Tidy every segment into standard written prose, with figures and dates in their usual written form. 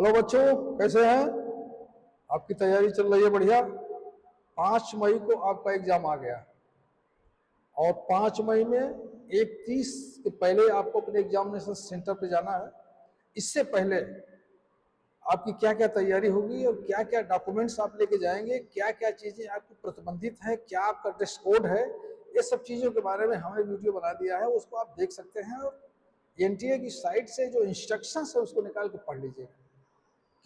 Hello बच्चों, कैसे हैं? आपकी तैयारी चल रही है? बढ़िया। 5 मई को आपका एग्जाम आ गया और 5 मई में 31 के पहले आपको अपने एग्जामिनेशन सेंटर पे जाना है। इससे पहले आपकी क्या क्या तैयारी होगी और क्या क्या डॉक्यूमेंट्स आप लेके जाएंगे, क्या क्या चीजें आपकी प्रतिबंधित है, क्या आपका ड्रेस कोड है, ये सब चीजों के बारे में हमने वीडियो बना दिया है। उसको आप देख सकते हैं और एनटीए की साइट से जो इंस्ट्रक्शंस है उसको निकाल के पढ़ लीजिएगा।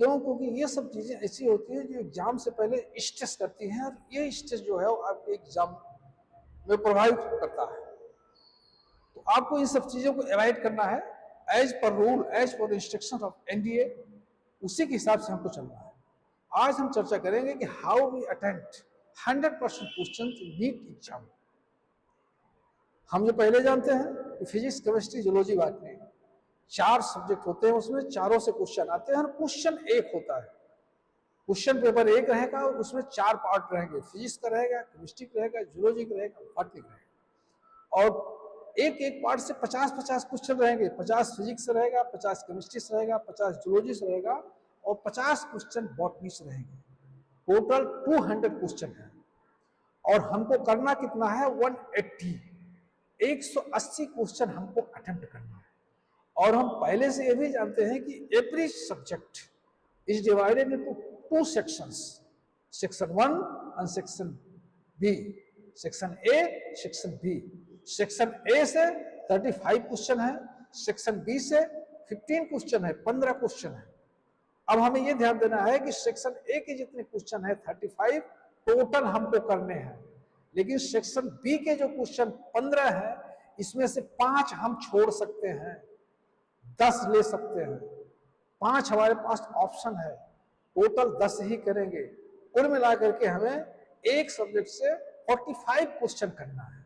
क्यों? क्योंकि ये सब चीजें ऐसी होती है जो एग्जाम से पहले स्ट्रेस करती हैं और ये स्ट्रेस जो है वो आपके एग्जाम में प्रभावित करता है। तो आपको इन सब चीजों को अवॉइड करना है as per rule, as per instruction of NDA. उसी के हिसाब से हमको चलना है। आज हम चर्चा करेंगे कि how we attempt 100% question NEET exam. हम ये पहले जानते हैं कि physics, chemistry, zoology, botany 4 subject होते हैं, उसमें चारों से क्वेश्चन आते हैं और क्वेश्चन एक होता है। क्वेश्चन पेपर एक रहेगा और उसमें 4 पार्ट रहेंगे। फिजिक्स का रहेगा, केमिस्ट्री का रहेगा, जूलॉजी का रहेगा, बॉटनी का रहेगा। और एक एक पार्ट से 50-50 क्वेश्चन रहेंगे। 50 फिजिक्स से रहेगा, 50 केमिस्ट्री से रहेगा, 50 जूलॉजी से रहेगा और 50 क्वेश्चन बॉटनी से रहेंगे। टोटल 200 क्वेश्चन है और हमको करना कितना है? 180 क्वेश्चन हमको अटेम्प्ट करना है। और हम पहले से ये भी जानते हैं कि every subject is divided into 2 sections, section 1 and section B, section A, section B. Section A से 35 क्वेश्चन है, सेक्शन बी से 15 क्वेश्चन है, 15 क्वेश्चन है। अब हमें यह ध्यान देना है कि सेक्शन ए के जितने क्वेश्चन है 35 टोटल हमको करने हैं, लेकिन सेक्शन बी के जो क्वेश्चन 15 है इसमें से 5 हम छोड़ सकते हैं, 10 ले सकते हैं। 5 हमारे पास ऑप्शन है, टोटल 10 ही करेंगे। कुल मिलाकर के हमें एक सब्जेक्ट से 45 क्वेश्चन करना है।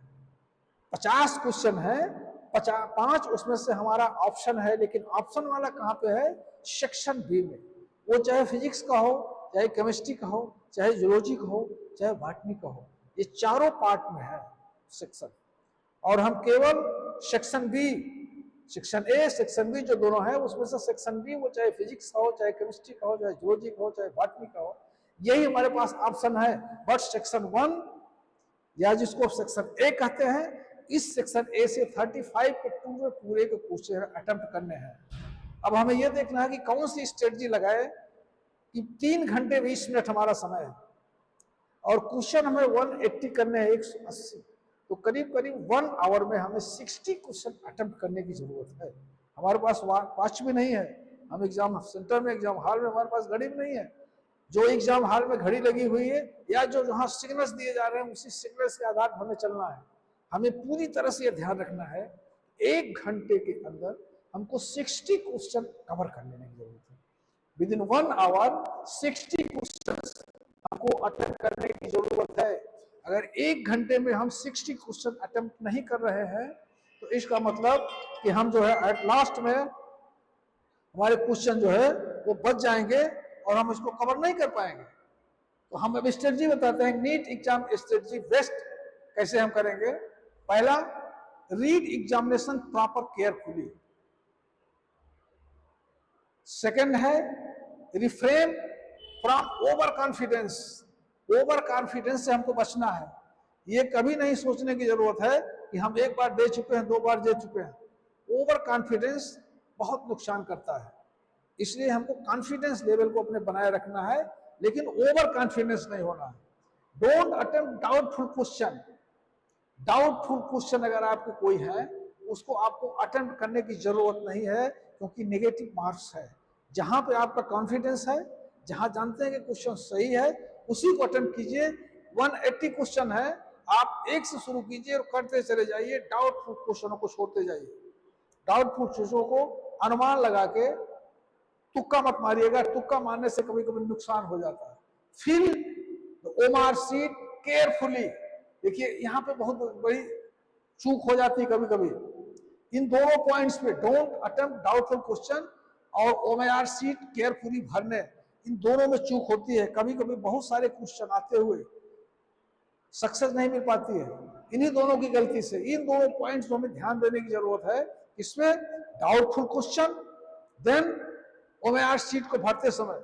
50 क्वेश्चन है, 5 उसमें से हमारा ऑप्शन है, लेकिन ऑप्शन वाला कहां पे है? सेक्शन बी में। वो चाहे फिजिक्स का हो, चाहे केमिस्ट्री का हो, चाहे जूलॉजी का हो, चाहे बॉटनी का हो, ये चारों पार्ट में है सेक्शन। और हम केवल section B, section A, section B जो दोनों है उसमें से सेक्शन बी, वो चाहे फिजिक्स का हो, चाहे केमिस्ट्री का हो, चाहे जूलॉजी का हो, चाहे बॉटनी का हो, यही हमारे पास ऑप्शन है। बट सेक्शन 1 या जिसको सेक्शन ए कहते हैं, इस सेक्शन ए से 35 के पूरे के क्वेश्चन अटेम्प्ट करने हैं। अब हमें यह देखना है कि कौन सी स्ट्रेटजी लगाए कि 3 घंटे 20 मिनट हमारा समय है और क्वेश्चन हमें 180 करने हैं, 180, तो करीब करीब 1 आवर में हमें 60 क्वेश्चन अटेम्प्ट करने की जरूरत है। हमारे पास वॉच भी नहीं है, हम एग्जाम सेंटर में, एग्जाम हॉल में हमारे पास घड़ी भी नहीं है। जो एग्जाम हॉल में घड़ी लगी हुई है या जो जहां सिग्नल्स दिए जा रहे हैं उसी सिग्नल्स के आधार पर हमें चलना है। हमें पूरी तरह से यह ध्यान रखना है 1 घंटे के अंदर हमको 60 क्वेश्चन कवर कर लेने की जरूरत है। विद इन 1 आवर 60 क्वेश्चन हमको अटेम्प्ट करने की जरूरत है। अगर 1 घंटे में हम 60 क्वेश्चन अटेम्प्ट नहीं कर रहे हैं तो इसका मतलब कि हम जो है एट लास्ट में हमारे क्वेश्चन जो है वो बच जाएंगे और हम इसको कवर नहीं कर पाएंगे। तो हम अब स्ट्रेटजी बताते हैं, नीट एग्जाम स्ट्रेटजी बेस्ट कैसे हम करेंगे। पहला, read examination proper carefully. Second है refrain from over confidence. Over confidence से हमको बचना है। ये कभी नहीं सोचने की जरूरत है कि हम 1 बार दे चुके हैं, 2 बार दे चुके हैं। ओवर कॉन्फिडेंस बहुत नुकसान करता है, इसलिए हमको कॉन्फिडेंस लेवल को अपने बनाए रखना है, लेकिन ओवर कॉन्फिडेंस नहीं होना है। Don't attempt doubtful question. Doubtful question अगर आपको कोई है उसको आपको अटेम्प्ट करने की जरूरत नहीं है, क्योंकि नेगेटिव मार्क्स है। जहां पे आपका कॉन्फिडेंस है, जहां जानते हैं कि क्वेश्चन सही है, उसी को अटेम्प्ट कीजिए। 180 क्वेश्चन है, आप 1 से शुरू कीजिए और करते चले जाइए, डाउटफुल क्वेश्चनों को छोड़ते जाइए। डाउटफुल चीजों को अनुमान लगा के तुक्का मत मारिएगा, तुक्का मारने से कभी कभी नुकसान हो जाता है। Fill OMR sheet carefully. देखिए यहां पे बहुत बड़ी चूक हो जाती है कभी कभी इन दोनों पॉइंट्स पे, डोंट अटेम्प्ट डाउटफुल क्वेश्चन और ओमार सीट केयरफुली भरने, इन दोनों में चूक होती है। कभी कभी बहुत सारे क्वेश्चन आते हुए सक्सेस नहीं मिल पाती है इन्हीं दोनों की गलती से। इन दोनों पॉइंट्स को हमें ध्यान देने की जरूरत है। इसमें doubtful question, then OMR sheet को भरते समय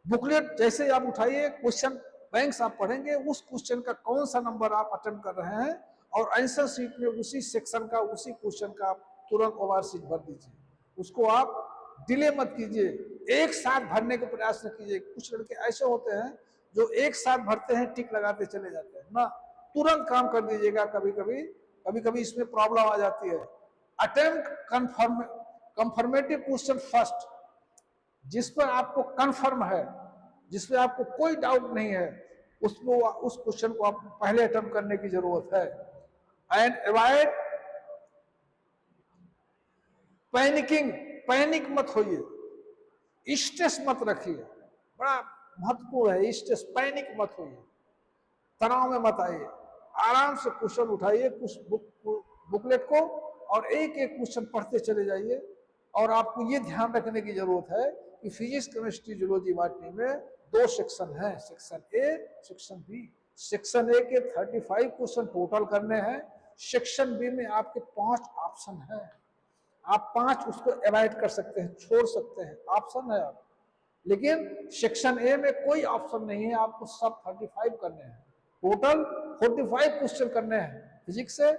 बुकलेट जैसे आप उठाइए, क्वेश्चन बैंक्स आप पढ़ेंगे, उस क्वेश्चन का कौन सा नंबर आप अटेम्प्ट कर रहे हैं और आंसर शीट में उसी सेक्शन का उसी क्वेश्चन का आप तुरंत ओएमआर शीट भर दीजिए। उसको आप डिले मत कीजिए, एक साथ भरने का प्रयास न कीजिए। कुछ लड़के ऐसे होते हैं जो एक साथ भरते हैं, टिक लगाते चले जाते हैं ना, तुरंत काम कर दीजिएगा। कभी कभी इसमें प्रॉब्लम आ जाती है। अटेम्प्ट कंफर्मेटिव क्वेश्चन फर्स्ट, जिस पर आपको कंफर्म है, जिसमें आपको कोई डाउट नहीं है, उसको उस क्वेश्चन को आप पहले अटेम्प्ट करने की जरूरत है। एंड अवॉइड पैनिकिंग, पैनिक मत होइए, स्ट्रेस मत रखिए, बड़ा महत्वपूर्ण है स्ट्रेस, पैनिक मत होइए, तनाव में मत आइए। आराम से क्वेश्चन उठाइए बुकलेट को और एक एक क्वेश्चन पढ़ते चले जाइए। और आपको ये ध्यान रखने की जरूरत है कि फिजिक्स, केमिस्ट्री, जूलॉजी, बॉटनी में 2 सेक्शन हैं, section A, section B. Section A के 35 क्वेश्चन टोटल करने हैं, सेक्शन बी में आपके 5 ऑप्शन हैं। आप 5 उसको अवॉइड कर सकते हैं, छोड़ सकते हैं, ऑप्शन है आप। लेकिन सेक्शन ए में कोई ऑप्शन नहीं है, आपको सब 35 करने हैं। टोटल 45 क्वेश्चन करने हैं फिजिक्स से।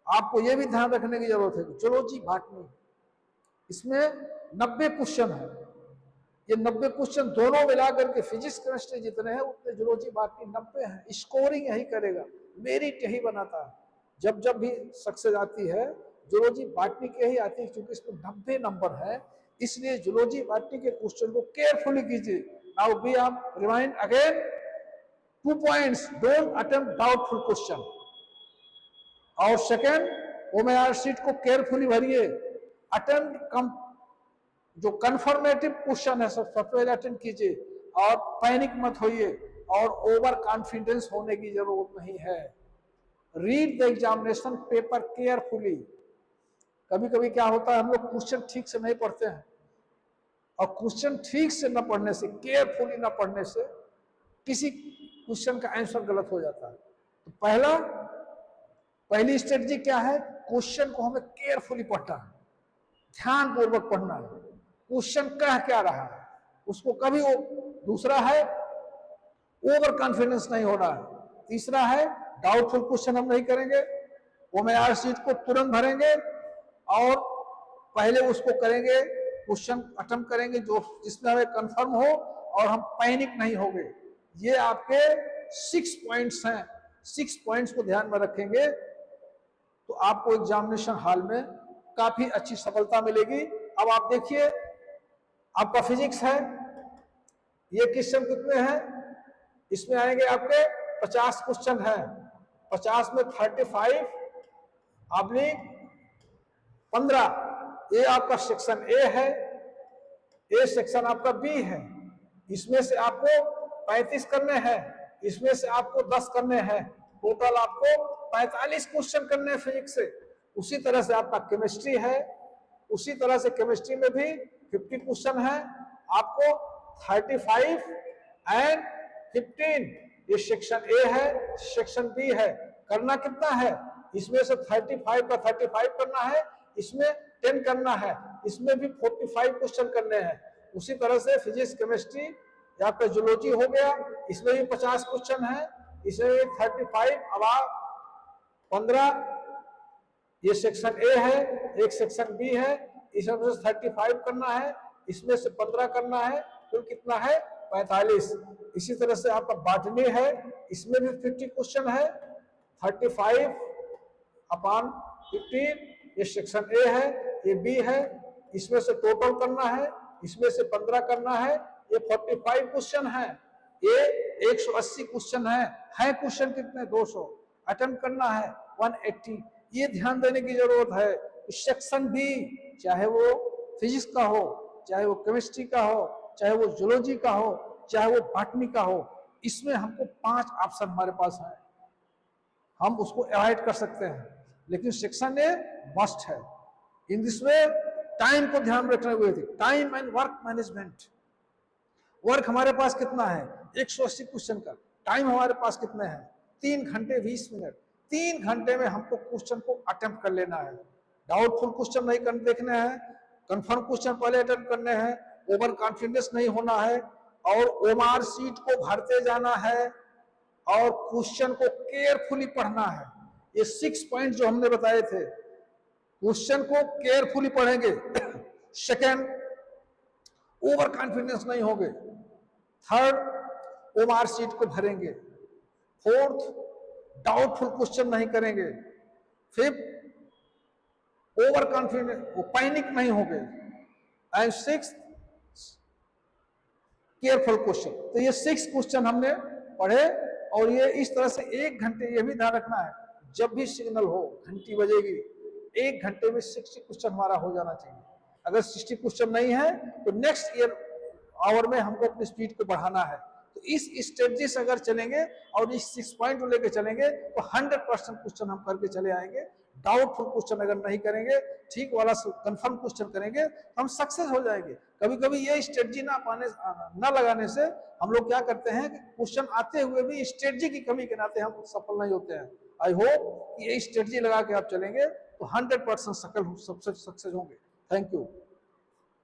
आपको यह भी ध्यान रखने की जरूरत है कि जूलॉजी, बॉटनी, इसमें 90 क्वेश्चन है। ये 90 क्वेश्चन दोनों मिलाकर के फिजिक्स, केमिस्ट्री जितने हैं उतने जूलॉजी, बॉटनी 90 हैं। स्कोरिंग यही करेगा, मेरिट यही बनाता है। जब जब भी सक्सेस आती है जूलॉजी, बॉटनी की यही आती है, क्योंकि इसमें 90 नंबर है। इसलिए जूलॉजी, बॉटनी के क्वेश्चन को केयरफुली कीजिए। नाउ बी आप remind again 2 points, don't attempt doubtful question. और सेकेंड, ओएमआर शीट को केयरफुली भरिए। अटेम्प्ट जो कंफर्मेटिव क्वेश्चन है सबसे पहले अटेम्प्ट कीजिए और पैनिक मत होइए और ओवर कॉन्फिडेंस होने की जरूरत नहीं है। Read the examination paper carefully. कभी कभी क्या होता है, हम लोग क्वेश्चन ठीक से नहीं पढ़ते हैं, और क्वेश्चन ठीक से न पढ़ने से, केयरफुली न पढ़ने से किसी क्वेश्चन का आंसर गलत हो जाता है। तो पहली स्ट्रेटजी क्या है, क्वेश्चन को हमें केयरफुली पढ़ना है, ध्यान पूर्वक पढ़ना है, क्वेश्चन कह क्या रहा है उसको कभी वो। दूसरा है ओवर कॉन्फिडेंस नहीं होना है। तीसरा है डाउटफुल क्वेश्चन हम नहीं करेंगे, ओएमआर शीट को तुरंत भरेंगे और पहले उसको करेंगे, क्वेश्चन अटेम्प्ट करेंगे जो जिसमें हमें कंफर्म हो और हम पैनिक नहीं होंगे। ये आपके 6 पॉइंट्स हैं। 6 पॉइंट्स को ध्यान में रखेंगे तो आपको एग्जामिनेशन हॉल में काफी अच्छी सफलता मिलेगी। अब आप देखिए, आपका फिजिक्स है, ये क्वेश्चन कितने हैं, इसमें आएंगे आपके 50 क्वेश्चन है। 50 में 35 ऑब्लिक 15, ये आपका सेक्शन ए है, ए सेक्शन आपका बी है। इसमें से आपको 35 करने हैं, इसमें से आपको 10 करने हैं, टोटल आपको 45 क्वेश्चन करने हैं फिजिक्स से। उसी तरह से आपका केमिस्ट्री है, उसी तरह से केमिस्ट्री में भी 50 क्वेश्चन है, आपको 35 एंड 15, ये सेक्शन ए है, सेक्शन बी है। करना कितना है, इसमें से 35 का 35 करना है, इसमें 10 करना है, इसमें भी 45 क्वेश्चन करने हैं। उसी तरह से फिजिक्स, केमिस्ट्री, आपका जूलॉजी हो गया, इसमें भी 50 क्वेश्चन है, इसमें भी 35 अब 15, ये सेक्शन ए है, एक सेक्शन बी है, इसमें से 35 करना है, इसमें से 15 करना है, कुल कितना है 45। इसी तरह से आपका बॉटनी है, इसमें भी 50 क्वेश्चन है, 35 अपॉन 15, ये सेक्शन ए है, ये बी है, इसमें से टोटल करना है, इसमें से 15 करना है, ये 45 क्वेश्चन है, ये 180 क्वेश्चन है क्वेश्चन कितने 200, अटेम्प्ट करना है 180। ये ध्यान देने की जरूरत है। सेक्शन बी, चाहे वो फिजिक्स का हो, चाहे वो केमिस्ट्री का हो, चाहे वो जूलॉजी का हो, चाहे वो बॉटनी का हो, इसमें हमको 5 ऑप्शन हमारे पास है, हम उसको अवॉइड कर सकते हैं, लेकिन सेक्शन ए मस्ट है। इन दिस वे टाइम को ध्यान रखने हुए थे, time and work management. Work हमारे पास कितना है 180 क्वेश्चन का, टाइम हमारे पास कितने हैं 3 घंटे 20 मिनट। 3 घंटे में हमको क्वेश्चन को अटेम्प्ट कर लेना है। डाउटफुल क्वेश्चन नहीं देखने हैं, कंफर्म क्वेश्चन पहले अटेम्प्ट करने हैं, ओवर कॉन्फिडेंस नहीं होना है, और ओएमआर शीट को भरते जाना है, और क्वेश्चन को केयरफुली पढ़ना है। ये 6 पॉइंट जो हमने बताए थे, क्वेश्चन को केयरफुली पढ़ेंगे। सेकंड, ओवर कॉन्फिडेंस नहीं होंगे। थर्ड, ओएमआर शीट को भरेंगे। फोर्थ, डाउटफुल क्वेश्चन नहीं करेंगे। फिफ्थ, ओवर कॉन्फिडेंस, पैनिक नहीं होंगे। And six, careful question. तो ये 6 क्वेश्चन हमने पढ़े, और ये इस तरह से 1 घंटे, ये भी ध्यान रखना है, जब भी सिग्नल हो, घंटी बजेगी, 1 घंटे में 60 क्वेश्चन हमारा हो जाना चाहिए। अगर 60 क्वेश्चन नहीं है तो नेक्स्ट ईयर आवर में हमको अपनी स्पीड को बढ़ाना है। तो इस स्ट्रेटजी से अगर चलेंगे और इस 6 पॉइंट को लेकर चलेंगे तो 100% क्वेश्चन हम करके चले आएंगे। डाउटफुल क्वेश्चन अगर नहीं करेंगे, ठीक वाला कंफर्म क्वेश्चन करेंगे, तो हम सक्सेस हो जाएंगे। कभी कभी ये स्ट्रेटजी ना लगाने से हम लोग क्या करते हैं कि क्वेश्चन आते हुए भी स्ट्रेटजी की कमी के नाते हम सफल नहीं होते हैं। आई होप कि ये स्ट्रेटजी लगा के आप चलेंगे तो 100% सक्सेस होंगे। Thank you.